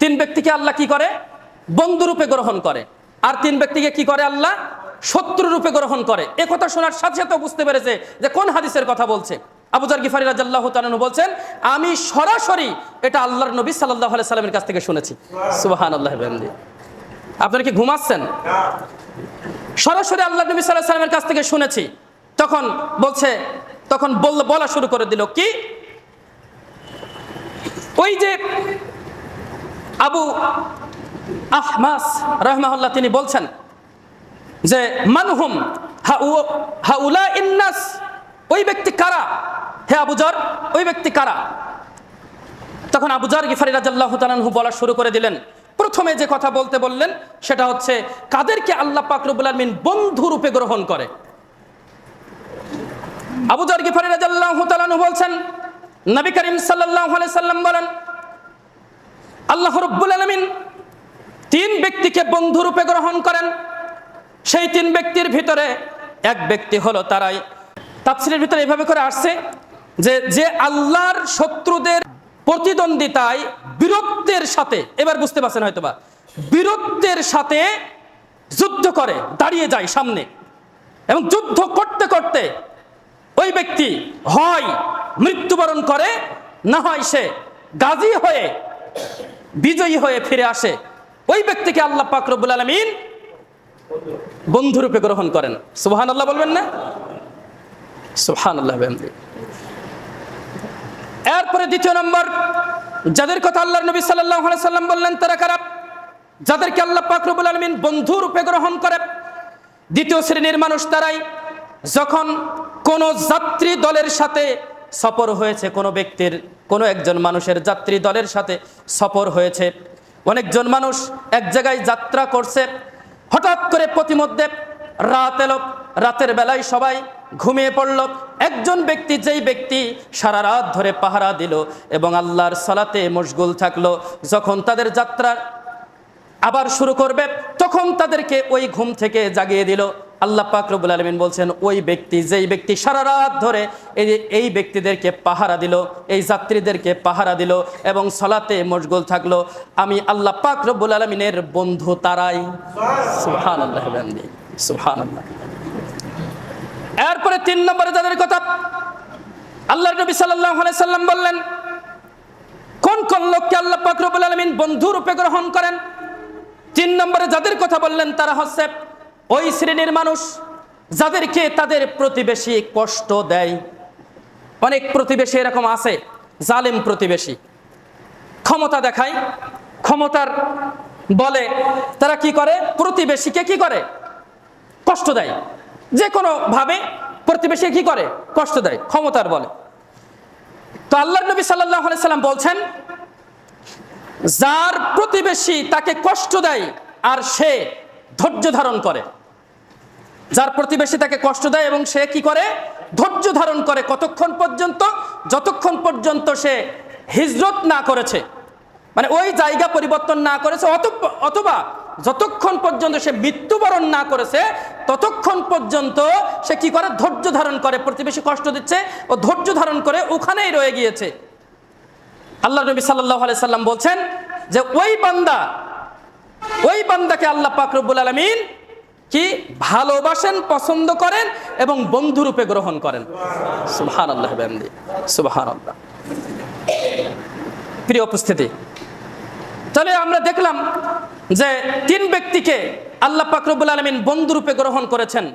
তিন ব্যক্তিকে আল্লাহ কি করে? বন্ধু রূপে গ্রহণ করে। আর তিন ব্যক্তিকে কি করে আল্লাহ? শত্রু রূপে গ্রহণ করে। এ কথা শোনার সাথে সাথে বুঝতে পেরেছে যে কোন হাদিসের কথা বলছে। আবু যর গিফারী রাদিয়াল্লাহু তাআলা আনহু বলছেন, আমি সরাসরি এটা আল্লাহর নবী সাল্লাল্লাহু আলাইহি সাল্লামের কাছ থেকে শুনেছি। সুবহানাল্লাহি ওয়া বিহামদিহি। আপনারা কি ঘুমাচ্ছেন? সরাসরি আল্লাহর নবী সাল্লাল্লাহু আলাইহি সাল্লামের কাছ থেকে শুনেছি। তখন বলছে, তখন বলা শুরু করে দিল কি, ওই যে আবু আহমাস রাহমাহুল্লাহ তিনি বলছেন যে মানহুম হাউলা ইন্নাস, ওই ব্যক্তি কারা হে আবু যর, ওই ব্যক্তি কারা? তখন আবু যর গিফারী রাদিয়াল্লাহু তাআলা আনহু বলা শুরু করে দিলেন। প্রথমে যে কথা বলতে বললেন সেটা হচ্ছে কাদেরকে আল্লাহ পাক রব্বুল আলামিন বন্ধু রূপে গ্রহণ করে। আবু যর গিফারী রাদিয়াল্লাহু তাআলা আনহু বলছেন, নবী করিম সাল্লাল্লাহু আলাইহি সাল্লাম বলেন, আল্লাহ রাব্বুল আলামিন তিন ব্যক্তিকে বন্ধু রূপে গ্রহণ করেন। সেই তিন ব্যক্তির ভিতরে এক ব্যক্তি হলো তারাই, তাফসীরের ভিতরে এভাবে করে আসছে যে আল্লাহর শত্রুদের প্রতিদ্বন্দ্বিতায় বীরত্বের সাথে, এবার বুঝতে পারছেন হয়তোবা, বীরত্বের সাথে যুদ্ধ করে, দাঁড়িয়ে যায় সামনে, এবং যুদ্ধ করতে করতে ওই ব্যক্তি হয় মৃত্যুবরণ করে, না হয় সে গাজী হয়ে বিজয়ী হয়ে ফিরে আসে। ওই ব্যক্তিকে আল্লাহ পাক রব্বুল আলামিন বন্ধুরূপে গ্রহণ করেন। সুবহানাল্লাহ বলবেন না? সুবহানাল্লাহ। এরপরে দ্বিতীয় নম্বর, যাদের কথা আল্লাহর নবী সাল্লাল্লাহু আলাইহি সাল্লাম বললেন তারা কারা? যাদেরকে আল্লাহ পাক রব্বুল আলামিন বন্ধুরূপে গ্রহণ করে। দ্বিতীয় শ্রেণীর মানুষ তারাই, যখন কোন যাত্রী দলের সাথে সফর হয়েছে, কোনো ব্যক্তির, কোনো একজন মানুষের যাত্রী দলের সাথে সফর হয়েছে, অনেকজন মানুষ এক জায়গায় যাত্রা করছে, হঠাৎ করে প্রতিমধ্যে রাত এলো, রাতের বেলায় সবাই ঘুমিয়ে পড়ল। একজন ব্যক্তি, যেই ব্যক্তি সারা রাত ধরে পাহারা দিল এবং আল্লাহর সালাতে মশগুল থাকলো, যখন তাদের যাত্রা আবার শুরু করবে তখন তাদেরকে ওই ঘুম থেকে জাগিয়ে দিল। আল্লাহ পাক রব্বুল আলামিন বলছেন, ওই ব্যক্তি, যেই ব্যক্তি সারা রাত ধরে এই ব্যক্তিদেরকে পাহারা দিল, এই যাত্রীদেরকে পাহারা দিল এবং সালাতে মশগুল থাকলো, আমি আল্লাহ পাক রব্বুল আলামিনের বন্ধু তারাই। সুবহানাল্লাহ বিহামদিহি, সুবহানাল্লাহ। এরপরে তিন নম্বরে যাদের কথা আল্লাহর নবী সাল্লাল্লাহু আলাইহি সাল্লাম বললেন, কোন কোন লোককে আল্লাহ পাক রব্বুল আলামিন বন্ধু রূপে গ্রহণ করেন। তিন নম্বরে যাদের কথা বললেন তারা হচ্ছে ওই শ্রেণীর মানুষ যাদেরকে তাদের প্রতিবেশী কষ্ট দেয়। অনেক প্রতিবেশী এরকম আছে, জালেম প্রতিবেশী, ক্ষমতা দেখায়, ক্ষমতার বলে তারা কি করে, প্রতিবেশীকে কি করে, কষ্ট দেয়। যে কোনো ভাবে প্রতিবেশী কি করে, কষ্ট দেয়, ক্ষমতার বলে। তো আল্লাহর নবী সাল্লাল্লাহু আলাইহি সাল্লাম বলছেন, যার প্রতিবেশী তাকে কষ্ট দেয় আর সে ধৈর্য ধারণ করে, যার প্রতিবেশী তাকে কষ্ট দেয় এবং সে কি করে, ধৈর্য ধারণ করে, কতক্ষণ পর্যন্ত, যতক্ষণ পর্যন্ত সে হিজরত না করেছে, মানে ওই জায়গা পরিবর্তন না করেছে, অথবা যতক্ষণ পর্যন্ত সে মৃত্যুবরণ না করেছে ততক্ষণ পর্যন্ত সে কি করে, ধৈর্য ধারণ করে। প্রতিবেশী কষ্ট দিচ্ছে, ও ধৈর্য ধারণ করে ওখানেই রয়ে গিয়েছে। আল্লাহ নবী সাল্লাল্লাহু আলাইহি সাল্লাম বলছেন যে ওই বান্দাকে আল্লাহ পাক রব্বুল আলামিন কি ভালোবাসেন, পছন্দ করেন এবং বন্ধু রূপে গ্রহণ করেন। সুবহানাল্লাহ বিহামদিহি, সুবহানাল্লাহ। প্রিয় উপস্থিতি, তাহলে আমরা দেখলাম যে তিন ব্যক্তিকে আল্লাহ পাক রব্বুল আলামিন বন্ধু রূপে গ্রহণ করেছেন।